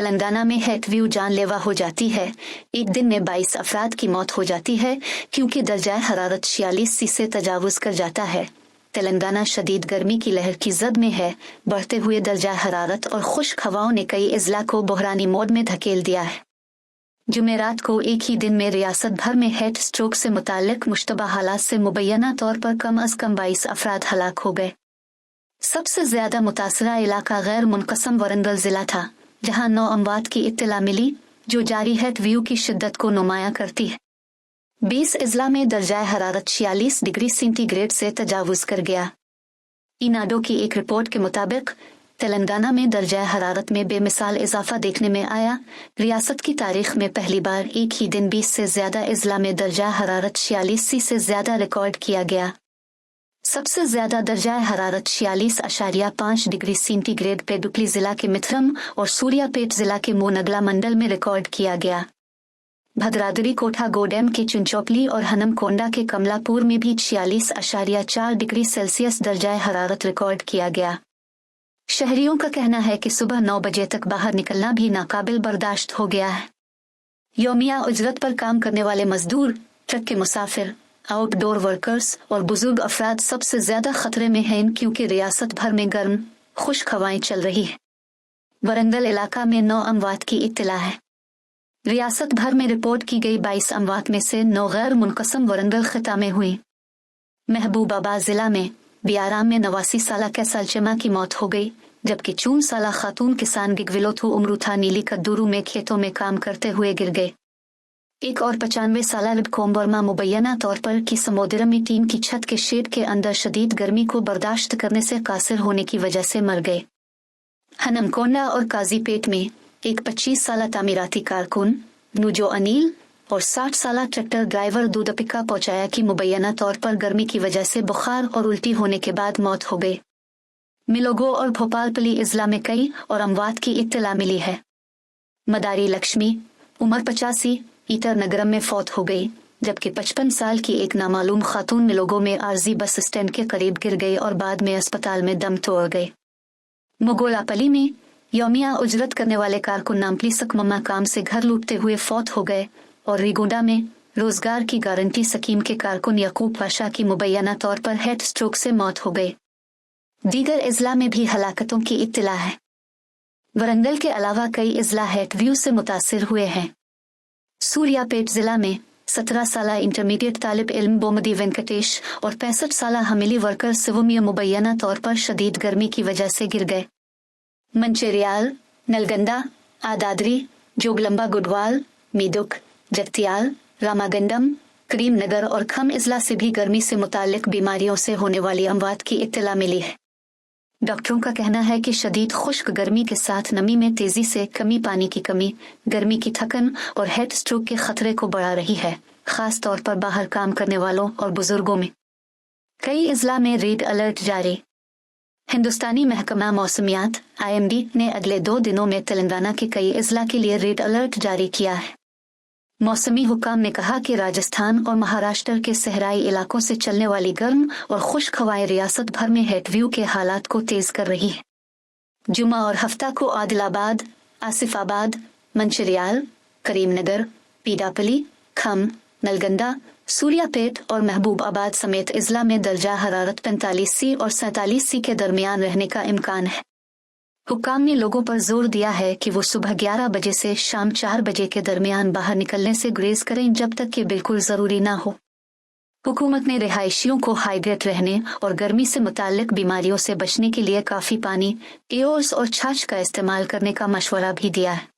तेलंगाना में hate view जानलेवा हो जाती है। एक दिन में 22 अफराद की मौत हो जाती है क्योंकि दर्जा हरारत 46 से तजावुज कर जाता है। तेलंगाना शदीद गर्मी की लहर की जद में है। बढ़ते हुए दर्जा हरारत और खुश्क हवाओं ने कई अजला को बहरानी मोड में धकेल दिया है। जुमेरात को एक ही दिन में रियासत भर में हेट स्ट्रोक से मुताल्लिक मुश्तबा हालात से मुबैना तौर पर कम अज कम 22 अफराद हलाक हो गए। सबसे ज्यादा मुतासरा इलाका गैर मुनक़सम वरंगल जिला था, जहां 9 अमवात की इत्तला मिली, जो जारी हेट व्यू की शिद्दत को नुमायां करती है। 20 अजला में दर्जा हरारत 46 डिग्री सेंटीग्रेड से तजावुज कर गया। इनाडो की एक रिपोर्ट के मुताबिक तेलंगाना में दर्जा हरारत में बेमिसाल इजाफा देखने में आया। रियासत की तारीख में पहली बार एक ही दिन 20 से ज्यादा अजला में दर्जा हरारत 46 से ज्यादा रिकॉर्ड किया गया। सबसे ज्यादा दर्जा हरारत 46.5 डिग्री सेंटीग्रेड पेडुक्ली जिला के मिथरम और सूर्यापेट जिला के मोनगला मंडल में रिकॉर्ड किया गया। भद्राद्री कोठागोडेम के चुनचोपली और हनमकोंडा के कमलापुर में भी 46.4 डिग्री सेल्सियस दर्जा हरारत रिकॉर्ड किया गया। शहरियों का कहना है कि सुबह 9 बजे तक बाहर निकलना भी नाकाबिल बर्दाश्त हो गया है। यौमिया उजरत पर काम करने वाले मजदूर, ट्रक के मुसाफिर, आउटडोर वर्कर्स और बुजुर्ग अफराद सबसे ज्यादा खतरे में हैं क्योंकि रियासत भर में गर्म खुश्क हवाएं चल रही है। वरंगल इलाका में 9 अमवात की इत्तला है। रियासत भर में रिपोर्ट की गई 22 अमवात में से 9 गैर मुनक़सम वरंगल खिता में हुई। महबूबाबाद जिला में बियाराम में 89 साला कैसालचमा की मौत हो गई, जबकि 54 साला खातून किसान गिगविलोथू उमरूथा नीली कद्दूरू में खेतों में काम करते हुए गिर गए। एक और 95 साला लिबकोम वर्मा मुबैना तौर पर की समुद्रमी टीम की छत के शेड के अंदर शदीद गर्मी को बर्दाश्त करने से कासिर होने की वजह से मर गए। हनमकोंडा और काजीपेट में एक 25 साला तामीराती कारकुन नूजो अनिल और 60 साला ट्रैक्टर ड्राइवर दूधपिका पहुंचाया कि मुबैना तौर पर गर्मी की वजह से बुखार और उल्टी होने के बाद मौत हो गई। मिलोगो और भोपालपली इजला में कई और अमवात की इत्तला मिली है। मदारी लक्ष्मी उम्र 85 ईटर नगरम में फौत हो गई, जबकि 55 साल की एक नामालूम खातून मिलोगो में आरजी बस स्टैंड के करीब गिर गई और बाद में अस्पताल में दम तोड़ गए। मोगोलापली में यौमिया उजरत करने वाले कारकुन नामपली सकमम्मा काम से घर लूटते हुए फौत हो गए और रिगोंडा में रोजगार की गारंटी स्कीम के कारकुन यकूब पाशा की मुबैना तौर पर हेड स्ट्रोक से मौत हो गई। दीगर अजला में भी हलाकतों की इत्तला है। वरंगल के अलावा कई अजला हेट व्यू से मुतासिर हुए हैं। सूर्यापेट जिला में 17 साला इंटरमीडिएट तालिब इल्म बोमदी वेंकटेश और 65 साला हमिली वर्कर सिवमिया मुबैना तौर पर शदीद गर्मी की वजह से गिर गए। मंचेरियाल, नलगंडा, आदादरी, जोगलंबा गुडवाल, मीदुक, जगतियाल, रामागंडम, करीम नगर और खम इजला से भी गर्मी से मुताल्लिक बीमारियों से होने वाली अमवात की इत्तला मिली है। डॉक्टरों का कहना है कि शदीद खुश्क गर्मी के साथ नमी में तेजी से कमी, पानी की कमी, गर्मी की थकन और हेड स्ट्रोक के खतरे को बढ़ा रही है, खास तौर पर बाहर काम करने वालों और बुजुर्गों में। कई इजला में रेड अलर्ट जारी। हिंदुस्तानी महकमा मौसमियात IMD ने अगले 2 दिनों में तेलंगाना के कई इजला के लिए रेड अलर्ट जारी किया है। मौसमी हुक्काम ने कहा कि राजस्थान और महाराष्ट्र के सहराई इलाकों से चलने वाली गर्म और खुश्क हवाएं रियासत भर में हेट व्यू के हालात को तेज कर रही है। जुमा और हफ्ता को आदिलाबाद, आसिफाबाद, मंचिरियाल, करीमनगर, पीडापली, खम, नलगंडा, सूर्यापेट और महबूबाबाद समेत इजला में दर्जा हरारत 45 और 47 के दरमियान रहने का इम्कान है। हुक्काम ने लोगों पर जोर दिया है कि वो सुबह 11 बजे से शाम 4 बजे के दरमियान बाहर निकलने से गुरेज करें जब तक कि बिल्कुल जरूरी ना हो। हुकूमत ने रिहायशियों को हाइड्रेट रहने और गर्मी से मुताल्लिक बीमारियों से बचने के लिए काफी पानी, एओर्स और छाछ का इस्तेमाल करने का मशवरा भी दिया है।